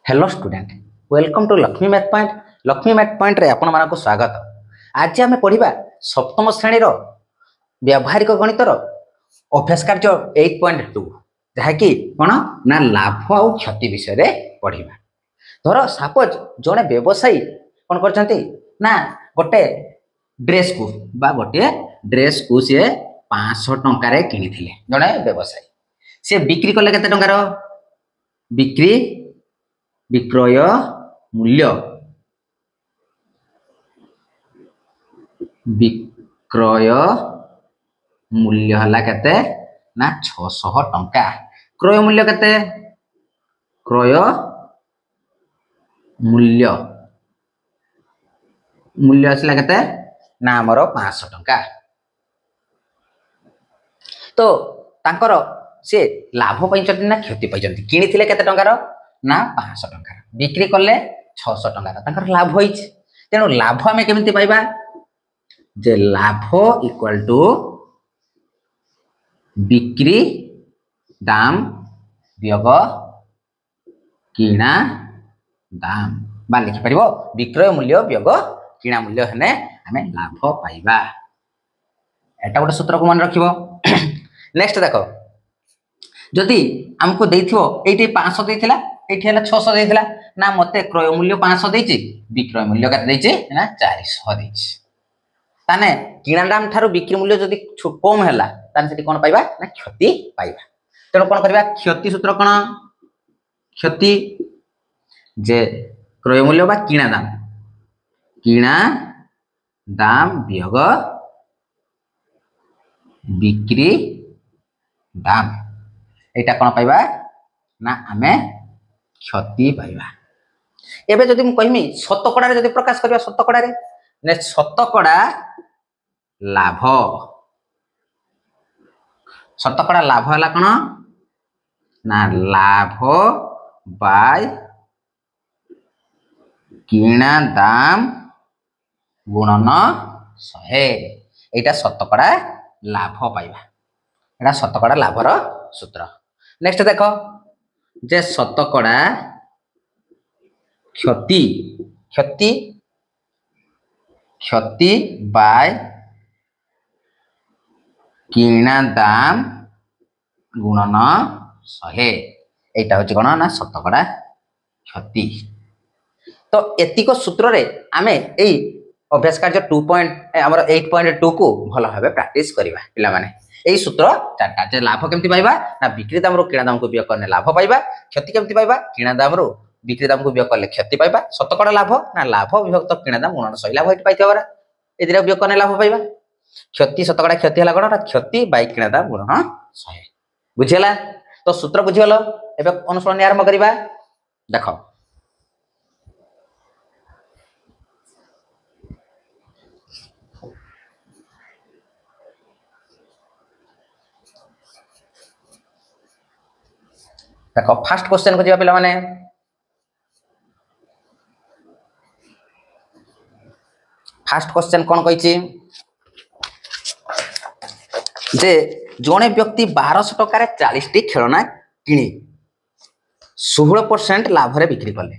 Hello student welcome to Lakshmi math point. Lakshmi math point रे आपण मानक स्वागत। आज आम पढ़ा सप्तम श्रेणी व्यावहारिक गणितर अभ्यास कार्य 8.2 जहाँकि कौन ना लाभ और क्षति विषय पढ़ा। धर सपोज जड़े व्यवसायी कौन कर गोटे ड्रेस को गोटे ड्रेस को सी 500 टंकार किनी जड़े व्यवसायी सी बिक्री कले केते टंकार बिक्री विक्रय मूल्य हला केते ना 600 टंका। क्रय मूल्य केते क्रय मूल्य आसला केते ना हमर 500 टंका। तो तांकर से लाभ पाइचंती ना क्षति पाइचंती किनिथिले केते टंकार ना 500 टंका बिक्री कले 600 टंका तांकर लाभ होइछ। तेणु लाभ हमें केमिति पाइबा जे लाभ इक्वल टू बिक्री दाम वियोग किणा दाम बा लिखि परिबो विक्रय मूल्य वियोग किणा मूल्य हने हमें लाभ पाइबा। एटा गोटे सूत्र को मन रखिबो। नेक्स्ट देखो जदि हमको देथिबो एठी 500 देथिला एठी हला 600 देथिला ना मते क्रय मूल्य 500 देछि विक्रय मूल्य कते देछि ना 400 देछि ताने किणा दाम थारु बिक्री मूल्य जदि कम हला ताने सेठी कोन पाइबा ना क्षति पाइबा। तेनो कोन करबा क्षति सूत्र कोन क्षति जे क्रय मूल्य बा किणा दाम वियोग बिक्री दाम एटा कोन पाइबा ना हमें क्षति पाइबा। एबे जदि मु कहिमी शतकड़ा रे जदि प्रकाश करबा शतकड़ा रे ने शतकड़ा लाभ हला कोन ना लाभ बाय किणा दाम गुणन 100 एटा शतकड़ा लाभ पाइबा। एटा शतकड़ा लाभर सूत्र। नेक्स्ट देखो जे शतकड़ा क्षति क्षति क्षति बाय किणा दाम गुणन 100 एटा होची कोन ना शतकड़ा क्षति। तो एतिको सूत्र रे आमे एई अभ्यास कार्य 8.2 को भलो भाबे प्रैक्टिस करिबा पिला माने। एई सूत्र चारटा जे लाभ केमति पाइबा ना बिक्री दाम रो किणा दाम को वियोग करने लाभ पाइबा। क्षति केमति पाइबा किणा दाम रो बिक्री दाम को वियोग करले क्षति पाइबा। शतकड़ा लाभ ना लाभ विभक्त किणा दाम गुणन 100 लाभ हेट पाइथबरा एदिरा वियोग करने लाभ पाइबा। क्षति शतकड़ा क्षति हला कोन क्षति बाय किणा दाम गुणन 100 बुझियला। तो सूत्र बुझियलो। एबे अनुसरण आरंभ करिबा। देखो देखो फर्स्ट क्वेश्चन को जिबा पिला माने फर्स्ट क्वेश्चन कोन कहिछि जे जणे व्यक्ति 1200 टका रे 40 टी खेलना किनी 16% लाभ रे बिक्री करले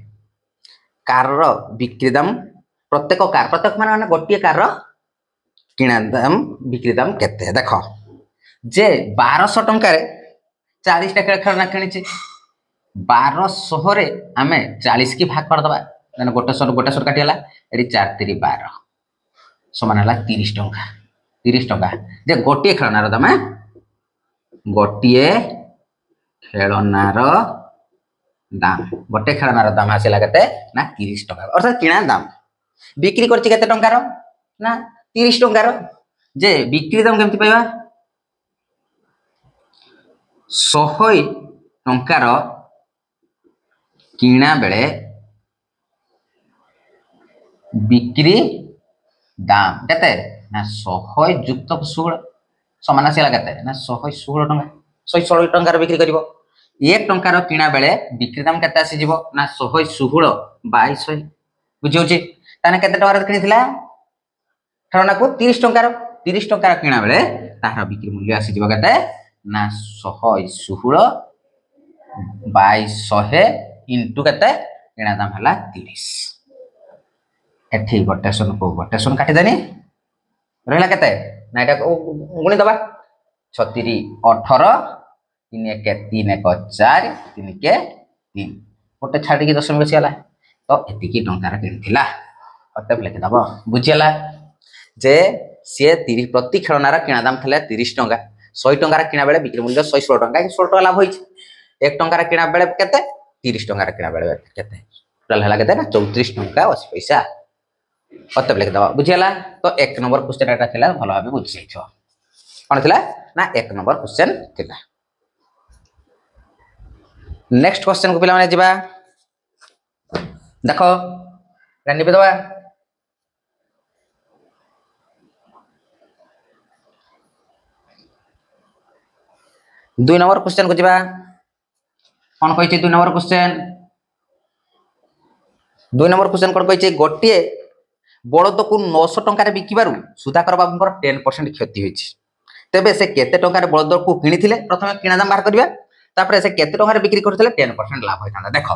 कार रो बिक्री दाम प्रत्येक माने गोटिए कार रो किणा दाम बिक्री दाम केते। देखो जे 1200 टका रे 40 टा खेलना किनिछि 1200 रे हमें 40 की भाग कर दबा माने गोटे सर काटी हला एडी 4 3 12 समान हला 30 टका जे गोटिए खेलनार दाम गोटे खेलनार दाम आसिला केते ना 30 टका अर्थात किणा दाम बिक्री करछि केते टंकार ना 30 टंकार। जे बिक्री दाम केमति पाइबा 100 टंकार किणा बेले बिक्री दाम केते ना 100 युक्त 16 समान आसिला केते ना 116 टंका 116 टंकार बिक्री करिवो 1 टंकार किणा बेले बिक्री दाम केते आसी जिवो ना 116 बाय 100 बुझियोछि ताने केते टंकार किनिथिला ठरना को 30 टंकार किणा बेले तार बिक्री मूल्य आसी जिवो केते ना 116 बाय 100 इंटू केते किणा दाम है 30 एठी गोटे शून्य को गोटे शून्य काटिदेनी रहा के ना यहाँ गुणी दबा 36 18 3 1 3 1 4 3 के 3 गोटे छाड़ी 10 बसीगला तो एतिकी टंकार किणिथिला अतएव लिखिदब बुझीगला जे सी 30 प्रति खेलनार किणा दाम था 30 टंका 100 टंकार किणा बेले बिक्री मूल्य 116 टंका 16 टंका लाभ होइछ 1 टंकार किणा बेले केते 30 टंकार किणा बेले केते टोटल हला केते ना 34 टंका 80 पैसा अतएव लिखिदब बुझीगला तो 1 नंबर क्वेश्चन एटा थिला भलो भाबे बुझी जाइछो कोन थिला ना 1 नंबर क्वेश्चन थिला नेक्स्ट क्वेश्चन को पिला माने जिबा देखो रानी पे दबा 2 नंबर क्वेश्चन को जिबा कौन कहिछि 2 नंबर क्वेश्चन 2 नंबर क्वेश्चन कौन कहिछि गोटे बड़द को 900 टंका रे बिकिबारु सुधाकर बाबूंकर 10% क्षति होइछि तेबे से केते टंका रे बड़द को किनिथिले प्रथमे किना दाम बाहर करबा तापर से केते टंका रे बिक्री करथिले 10% लाभ होइतांदा देखो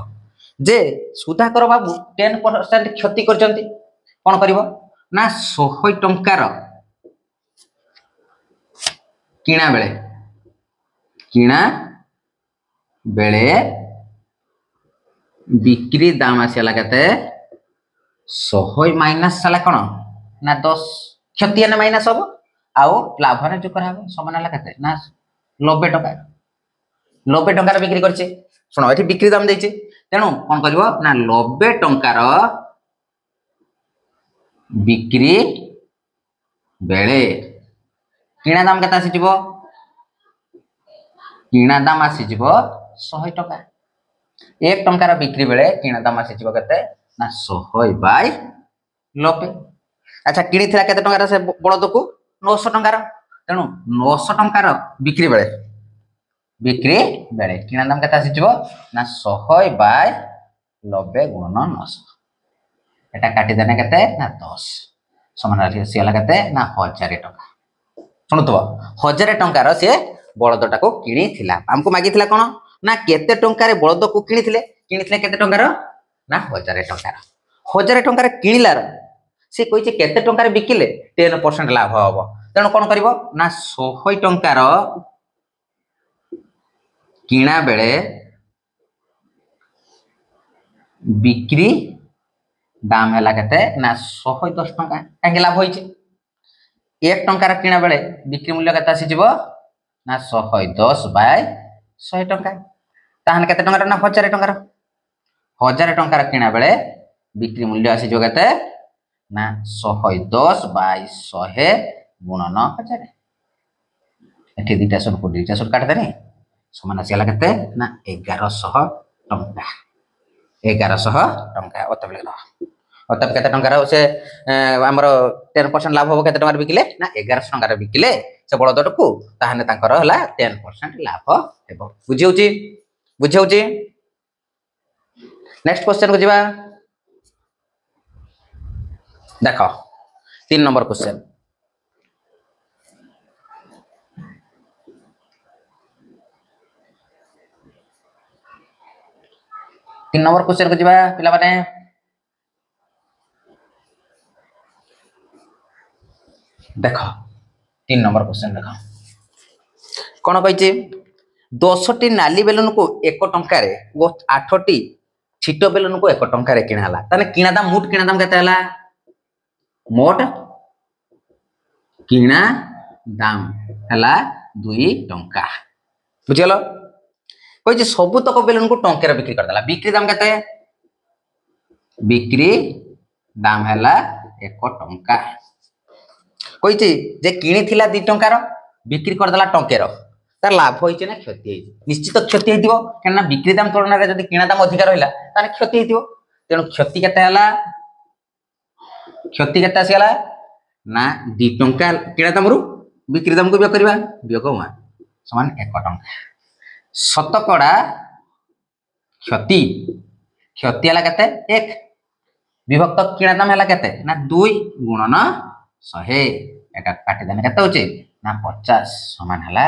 जे सुधाकर बाबू 10% क्षति करचंती कोन करबो ना 100 टंका रो किणा बेले बिक्री दाम आसला केते 100 माइनस साला कोन ना 10 क्षति ने माइनस हो आउ लाभ ने जो कराबो समान हला केते ना 90 टका 90 टका बिक्री करछे सुनो एठी बिक्री दाम देछि तेनु कोन करबो ना 90 टंका रो बिक्री बेले किणा दाम केता आसी जिवो किणा दाम आसी जीव 100 टका 1 टंकार बिक्री बेले किणा दाम आसी जीव केते ना 100 बाय 90 अच्छा किणी थिला केते टंकार से बड़द को 900 टंकार तेनु 900 टंकार बिक्री बेले किणा दाम केते आसी जीव ना 100 बाय 90 गुणन 900 एटा काटी देने केते ना 10 समान राशि सिला केते ना 1000 टंका सुनुतबो 1000 टंकार से बलदटा को किणी थिला हमको मागी थिला कोन ना केते टंका रे बलद को किणी थिले केते टंका रो ना 1000 टंका 1000 टंका रे किणिलार से कहिचे केते टंका रे बिकिले 10% लाभ होबो तेनु कोन करबो ना 100 टंका रो किणा बेले बिक्री दाम हला केते ना 110 टंका काहे लाभ होइचे 1 टंका रे किणा बेले बिक्री मूल्य केते आसी जिवो ना 110 बाय 100 टंका ताहन केते टंका ना 1000 टंका 1000 टंका किणा बेले बिक्री मूल्य आसी जो केते ना 110 बाय 100 गुणन 1000 एठी दुटा सुन काट देनी समान आसीला केते ना 1100 टंका 1100 टंका अतएव केते टंका से हमर 10% लाभ हो केते टंका बिकिले ना 1100 टंका बिकिले से बड़द को ताहने तांकर हला 10% लाभ हेबो बुझिउची नेक्स्ट क्वेश्चन को जिबा देखो 3 नंबर क्वेश्चन को जिबा पिला माने देखो 3 नंबर क्वेश्चन देखो कौन कही 10टी नाली बेलून को 1 टंका 8टी छिट बेलून को 1 टंका किणाला ताने किणा दाम मोट किणा दाम केते हला मोट किणा दाम हला 2 टंका बुझिगलो कही सबु तक बेलून को टंके बिक्री कर देला बिक्री दाम केते बिक्री दाम हला 1 टंका कही जे किणी थिला 2 टंकार बिक्री कर देला टंकेर तार लाभ होइचे ना क्षति होइचे निश्चित क्षति हेतिबो केना बिक्री दाम तुलना रे जदी किणा दाम अधिक रहला ताने क्षति हेतिबो तेनु क्षति केते हला क्षति केते आसीला ना 2 टंका किणा दाम रु बिक्री दाम को बियोग करबा बियोग समान 1 टंका शतकड़ा क्षति क्षति हला केते 1 विभक्त किणा दाम हला केते ना 2 गुणन 100 एटा काटी देने केते होचे ना 50 समान हला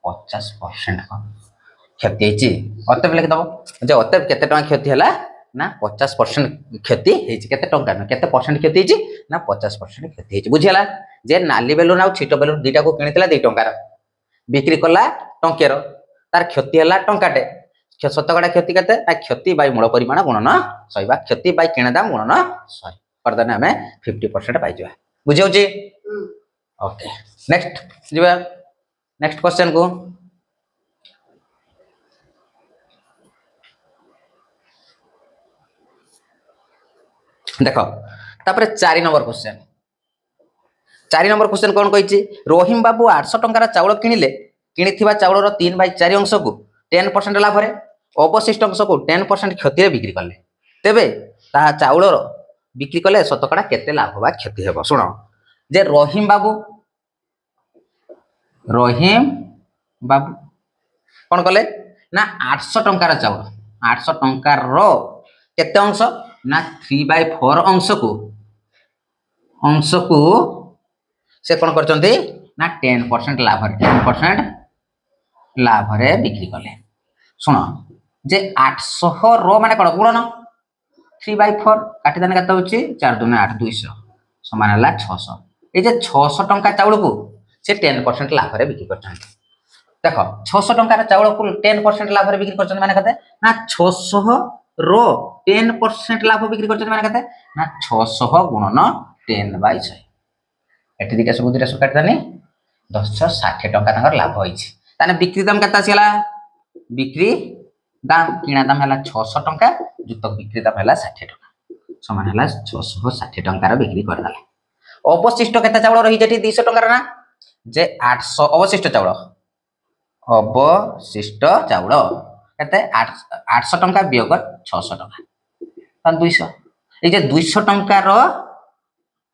50% क्षति होइची अतएव लिख दबो जे अतएव केते टंका क्षति हला ना 50% क्षति हेछि केते टंका न केते परसेंट क्षति हेछि ना 50% क्षति हेछि बुझिला जे नाली बेलून आ छिटो बेलून दुईटा को किनितला 2 टंकार बिक्री कला टंकेर तार क्षति हला टंकाटे शतकड़ा क्षति केते ना क्षति बाय मूल परिमाण गुणन 100 बा क्षति बाय किणा दाम गुणन 100 करदने हमें 50% पाइ जबा बुझियोछि ओके नेक्स्ट जीवा नेक्स्ट क्वेश्चन को देखो तापर 4 नंबर क्वेश्चन कौन कही रहीम बाबू 800 टंकार चाउल किणिले किणिथिबा चाउलर 3/4 अंश को 10% लाभ रे अवशिष्ट अंश को 10% क्षति रे बिक्री कले तेबे ता चाउलर बिक्री कले शतकड़ा केते लाभ बा क्षति हेबो सुनो जे रहीम बाबू कौन कले ना 800 टंकार चाउल 800 टंकार रो केते अंश ना 3/4 अंश को से कौन करचंती ना 10% लाभ रे 10% लाभ रे बिक्री कले सुनो जे 800 रो माने कोन गुणन 3/4 काटी दाने कत होची 4 2 8 200 समान हला 600 ए जे 600 टंका चाउल को से 10% लाभ रे बिक्री करचंती देखो 600 टंका चाउल को 10% लाभ रे बिक्री करचंती माने कते ना 600 रो 10% लाभ बिक्री करचंती माने कते ना 600 गुणन 10/100 एठी दिटा सब दिटा सब काटी दाने 260 टंका ताकर लाभ होईछि ताने बिक्री दाम कता आसीला बिक्री दाम किणा दाम हला 600 टंका जुक्त बिक्री दाम हला 60 टंका समान हला 660 टंका रो बिक्री कर दाले अवशिष्ट केते चावल रही जेठी 200 टंका ना जे 800 अवशिष्ट चावल केते 800 टंका वियोग 600 टंका ता 200 ए जे 200 टंका रो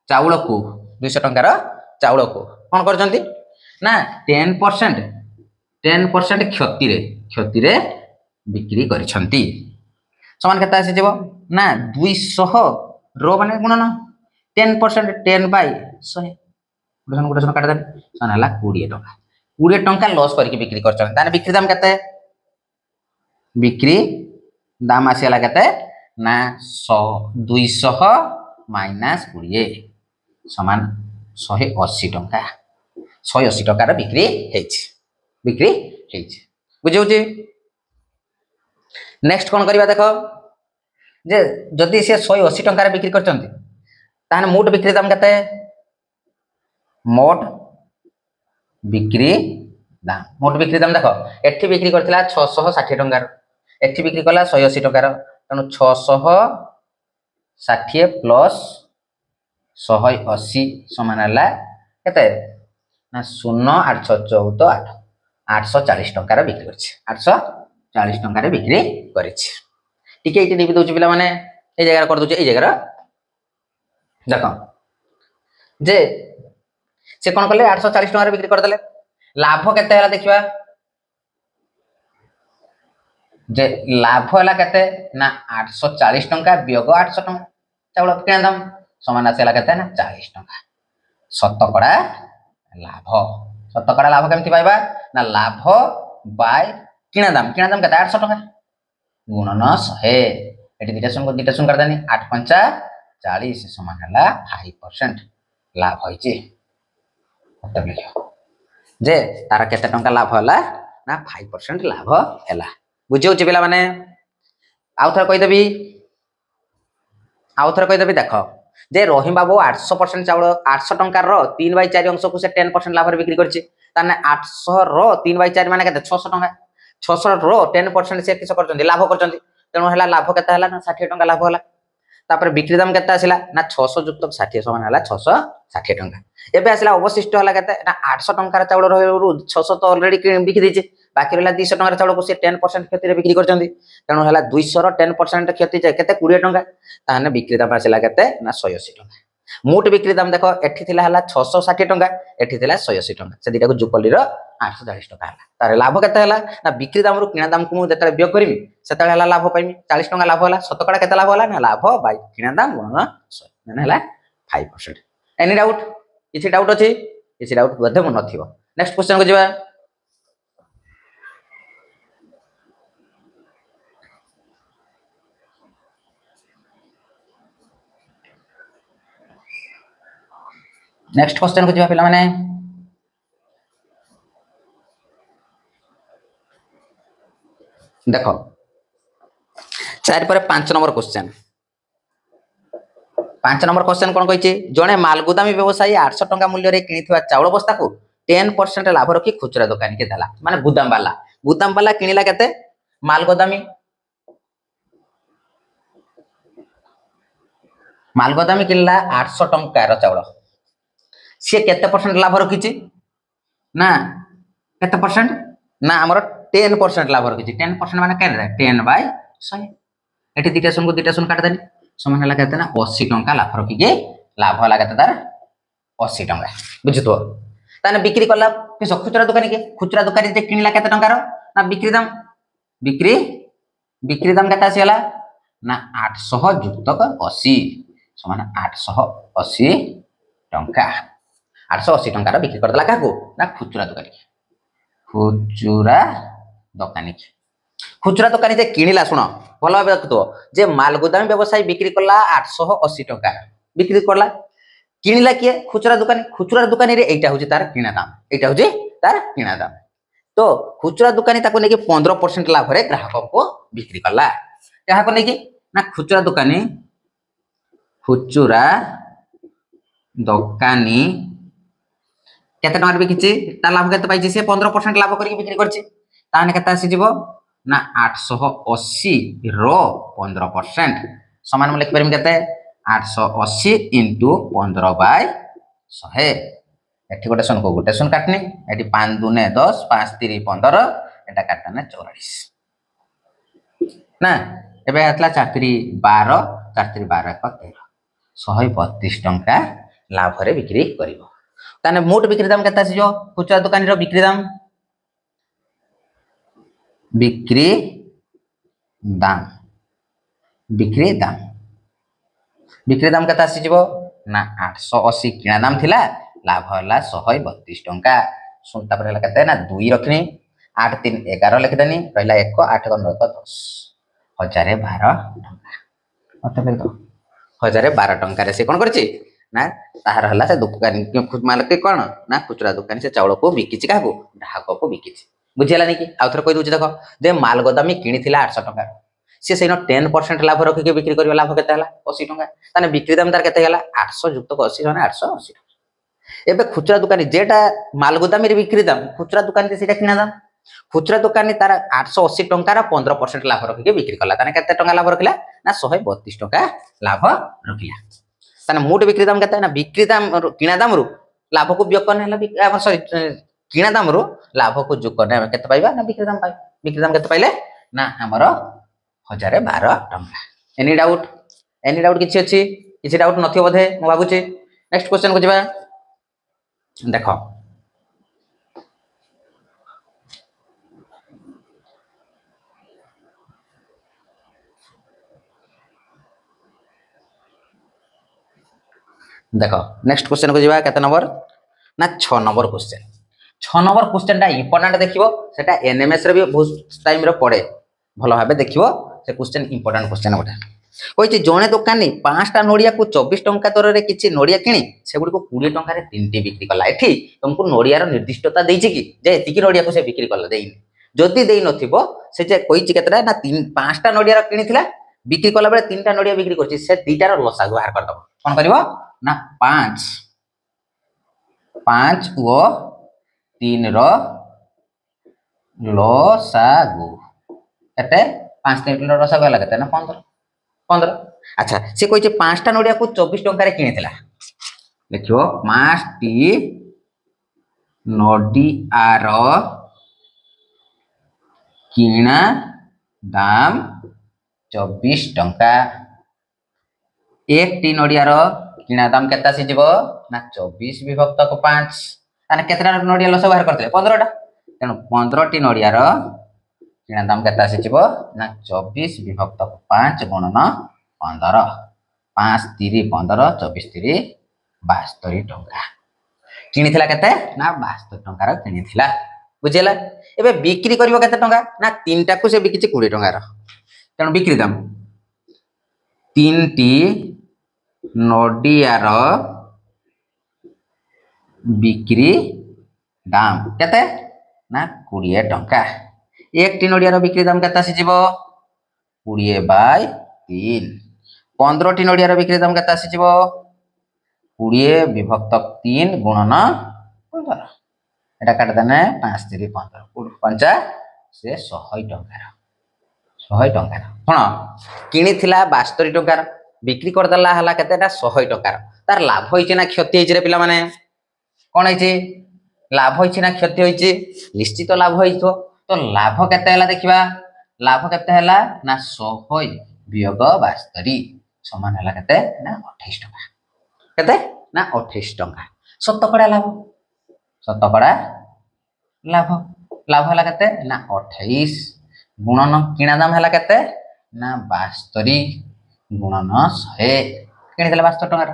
चावल को 200 टंका रो चावल को कोन करजंती ना 10% क्षति रे बिक्री करिसंती समान केता आसी जेबो ना 200 रो माने गुणन 10% 10/100 गुडसन काट दे सन हला 20 टंका लॉस करके बिक्री करछन ताने बिक्री दाम केते बिक्री दाम आसी हला केते ना 200 माइनस 20 समान 180 टंका 180 टंका रो बिक्री हेछि बुझौछि नेक्स्ट कोन करबा देखो जे जदी से 180 टंका रे बिक्री करचंती ताने मोट बिक्री दाम केते मोट बिक्री दाम देखो एठी बिक्री करथिला 660 टंका एठी बिक्री कला 180 टंका तनु 660 प्लस 180 समान हला केते ना 0 814 840 टंका बिक्री करछि 840 टंका रे बिक्री करछि टिके इटी निबि दोछि पिला माने ए जगह कर दोछि ए जगह देखो जे से कोन करले 840 टंका रे बिक्री कर देले लाभ केते हला देखिबा जे लाभ हला केते ना 840 टंका वियोग 800 टंका चावल किना दाम समान आसेला केते ना 40 टंका शतकड़ा लाभ केमति पाइबा ना लाभ बाय किना दाम केते 800 टंका गुणन 100 एटी दिटा सुन कर दानी 8 5 40 समान हला 5% लाभ होइछि मतलब लिखो जे तार केते टंका लाभ हला ना 5% लाभ हला बुझियोछि पिला माने आउथर कहि देबी देखो जे रहीम बाबू 800% चावल 800 टंका रो 3/4 अंश को से 10% लाभ रे बिक्री करछि ताने 800 रो 3/4 माने केते 600 टंका 600 रो 10% से किस करचंदी लाभ करचंदी तेनो हला लाभ केते हला ना 60 टंका लाभ हला तापर बिक्री दाम केते आसिला ना 600 जुक्त 60 समान हला 660 टंका एबे आसिला अवशिष्ट हला केते ना 800 टंका रे चावल रहु 600 तो ऑलरेडी बिक्री दिछि बाकी रहला 200 टंका रे चावल को से 10% क्षति रे बिक्री करचंदी तेनो हला 200 रो 10% क्षति जे केते 20 टंका ताने बिक्री दाम आसिला केते ना 180 टंका मोट बिक्री दाम देखो एठी थिला हला 660 टंका एठी थिला 180 टंका से दिटा को जुकली रो 840 टंका हला तारे लाभ केते हला ना बिक्री दाम रो किना दाम को मु जेतले बियोग करबी सेतले हला लाभ पाइमी 40 टंका लाभ हला शतकड़ा केते लाभ हला ना लाभ बाय किना दाम गुणन 100 माने हला 5% एनी डाउट इछि डाउट अछि इछि डाउट बधे मन नथिबो नेक्स्ट क्वेश्चन को जिबा नेक्स्ट क्वेश्चन को जीवा पिला माने देखो 4 पर 5 नंबर क्वेश्चन 5 नंबर क्वेश्चन कौन कही जड़े मालगुदामी व्यवसायी 800 टंका मूल्य रे किनिथिबा चाउल बस्ता को 10% लाभ रखी खुचरा दुकानी के देला माने गुदाम वाला किनिला केते मालगोदामी किनिला 800 टंका रो चाउल सी केते परसेंट लाभ रखी ना केते परसेंट ना हमर 10% लाभ रखी 10% माने केते 10/100 एठी दुटा सुन काट देनी समान हला केते ना 80 टंका लाभ रखी के लाभ हला केते तार 80 टंका बुझितो ताने बिक्री करला किस खुचरा दुकानी जे किनिला केते टंका रो ना बिक्री दाम केते आसीला ना 800 युक्त 80 समान 880 टंका 880 टंका रो बिक्री कर देला काको ना खुचरा दुकानी जे किनिला सुनो भलो भाबे देखतो जे मालगुदामी व्यवसायी बिक्री करला 880 टंका बिक्री करला किनिला किए खुचरा दुकानी रे एटा होची तार किना दाम तो खुचरा दुकानी ताको नेकी 15% लाभ रे ग्राहक को बिक्री करला यहा को नेकी ना खुचरा दुकानी केते टंका बिकिछि ता लाभ केते पाइछि से 15% लाभ करके बिक्री करछि ताने केते आसी जिवो ना 880 रो 15% समान में लिख परम केते 880 * 15/100 एठी गोटे सुन काटनी एठी 5 दूने 10 5 3 15 एटा काटना 44 ना एबे आतला 4 3 12 4 3 12 1 13 132 टंका लाभ रे बिक्री करिवो ताने मोट बिक्री दाम केता जो खुचरा दुकानी रो बिक्री दाम केता आसी जीवो ना 880 किना दाम थिला लाभ होला 132 टंका सुनता पर केते ना 2 रखनी 8 3 11 लिख देनी रहला 1 8 9 10 1012 टंका मतलब तो 1012 टंका रे से कोन करछि ना ताहार हला से दुकानी मालिक कोन ना खुचरा दुकानी से चाउल को बिकिछि काको ग्राहक को बिकिछि बुझिला नहीं कि आउथर कहि दोछि देखो जे माल गोदामी किनिथिला 800 टंका से सेनो 10% लाभ रखि के बिक्री करबा लाभ केते हला 80 टंका ताने बिक्री दाम तार केते हला 800 युक्त 80 माने 880 एबे खुचरा दुकानी जेटा माल गोदामी रे बिक्री दाम खुचरा दुकानी से सेटा किना दाम खुचरा दुकानी तार 880 टंका रा 15% लाभ रखि के बिक्री करला ताने केते टंका लाभ रखिला ना 132 टंका लाभ रखिला ताने मोट बिक्री दाम केते ना बिक्री दाम किना दाम रु लाभ को व्यकन हला सॉरी किना दाम रु लाभ को जोग करने केते पाइबा ना बिक्री दाम केते पाइले ना हमरो 1012 टंका एनी डाउट किछि डाउट नथियो बोधे म भाबुची नेक्स्ट क्वेश्चन को जिबा देखो नेक्स्ट क्वेश्चन को जिबा केते नंबर ना 6 नंबर क्वेश्चन टा इंपोर्टेंट देखिबो सेटा एनएमएस रे भी बहुत टाइम रे पड़े भलो भाबे देखिबो से क्वेश्चन इंपोर्टेंट क्वेश्चन गोटे कहिछि जणे दुकानी 5टा नोडिया को 24 टंका दर रे किछि नोडिया किनी से गुडी को 20 टंका रे 3टी बिक्री करला एठी तुमको नोडिया रो निर्दिष्टता देछि कि जे एतिकी नोडिया को से बिक्री करला देइनी जदी देइ नथिबो से जे कहिछि केतरा ना 5टा नोडिया रो किनिथिला बिक्री करला बेले 3टा नोडिया बिक्री करछि से 2टा रो लसा बाहर कर दबो कोन करबो ना 5 ओ 3 रो लसागु केते 5 3 रो लसागु हला केते ना 15 अच्छा से कहिছে 5टा नोडिया को 24 टंका रे किनिथिला देखियो 5टी नोडिया रो किना दाम 24 टंका एक टी नोडिया रो किना दाम केता से जीवो ना 24 विभक्त को 5 ताने केतरा नोडिया लस बाहर करते 15 टा तेनु 15 टी नोडिया रो किना दाम केता से जीवो ना 24 विभक्त को 5 गुणन 15 5 3 15 24 3 72 टंका किनिथिला केते ना 72 टंका रो किनिथिला बुझिला एबे बिक्री करबो केते टंका ना 3टा को से बिकिछि 20 टंका रो तेनु बिक्री दाम 3टी नोडिया रो बिक्री दाम केते ना 20 टंका। एक टी नड़ियार बिक्री दाम केते आसीजिव 20/3। 15 टी नड़ियार बिक्री दाम केते आसीजिव 20/3 गुणन 15। एटा काट देने 5 3 15 पंचा से 100 टंकार 100 टंकार कोन किनी थिला 72 टंकार बिक्री कर दला हला केतेटा 100 टंकार तार लाभ होइचे ना क्षति होइचे रे पिला माने कोन होइचे लाभ होइचे ना क्षति होइचे निश्चित लाभ होइतो तो लाभ केते हला देखिबा लाभ केते हला ना 100 वियोग 72 समान हला केते ना 28 टंका केते ना 28 टंका शतकड़ा लाभ लाभ हला केते ना 28 गुणन किणा दाम हला केते ना 72 गुणन 100 किणी देला 72 टंका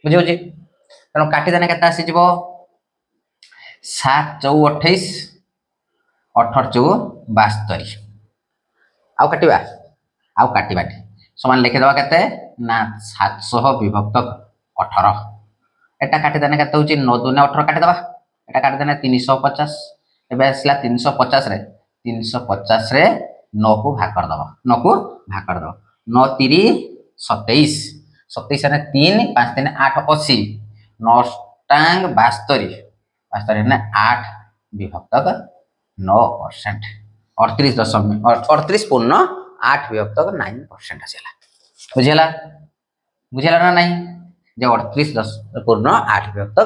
बुझी होची तनो काटी देने केते आसी जिवो 7 4 28 18 4 72 आउ काटिबा समान लिखि दवा केते ना 700 विभक्त 18 एटा काटी देने केते होची 9 2 18 काटी दवा एटा काटी देने 350 एबे आसला 350 रे 350 रे 9 को भाग कर दवा 9 3 27 27 रे 3 5 3 8 80 9 टांग 72 72 ने 8 विभक्त 9% 38.8 विभक्त 9% आसेला बुझेला ना नहीं जे 38.8 विभक्त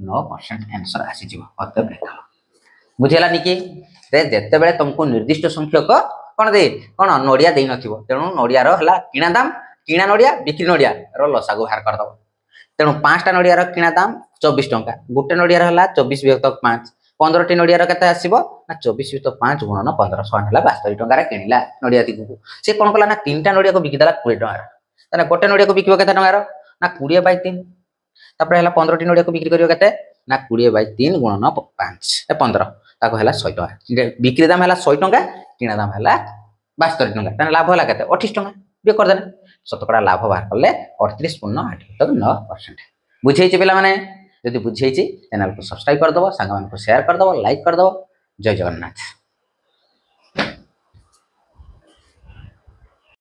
9% आंसर आसी जीव अतः देखा बुझेला निके रे जत्ते बेले तुमको निर्दिष्ट संख्यक कोन दे कोन नोडिया देई नथिबो तेनु नोडिया रो हला किणा दाम किणा नोडिया बिक्री नोडिया रो लसागु बाहर कर दबो तेनु 5टा नोडिया रो किणा दाम 24 टंका गुटे नोडिया रो हला 24 विभक्त 5 15 टी नोडिया रो केते आसीबो ना 24 विभक्त 5 गुणन 15 समान हला 72 टंका रे किनिला नोडिया तिकु से कोन कला ना तीनटा नोडिया को बिकी देला 20 टंका तने गोटे नोडिया को बिकिबो केते टंका रो ना 20/3 तापर हला 15 टी नोडिया को बिक्री करियो केते ना 20/3 गुणन 5 ए 15 ताको हला 100 टंका बिक्री दाम हला 100 टंका किणा दाम हला 72 टंका तने लाभ हला केते 28 टंका बे कर देने शतकड़ा लाभ बाहर करले 38.8% बुझेइछि पिला माने यदि बुझेइछि चैनल को सब्सक्राइब कर दबो संग मान को शेयर कर दबो लाइक कर दबो जय जगन्नाथ।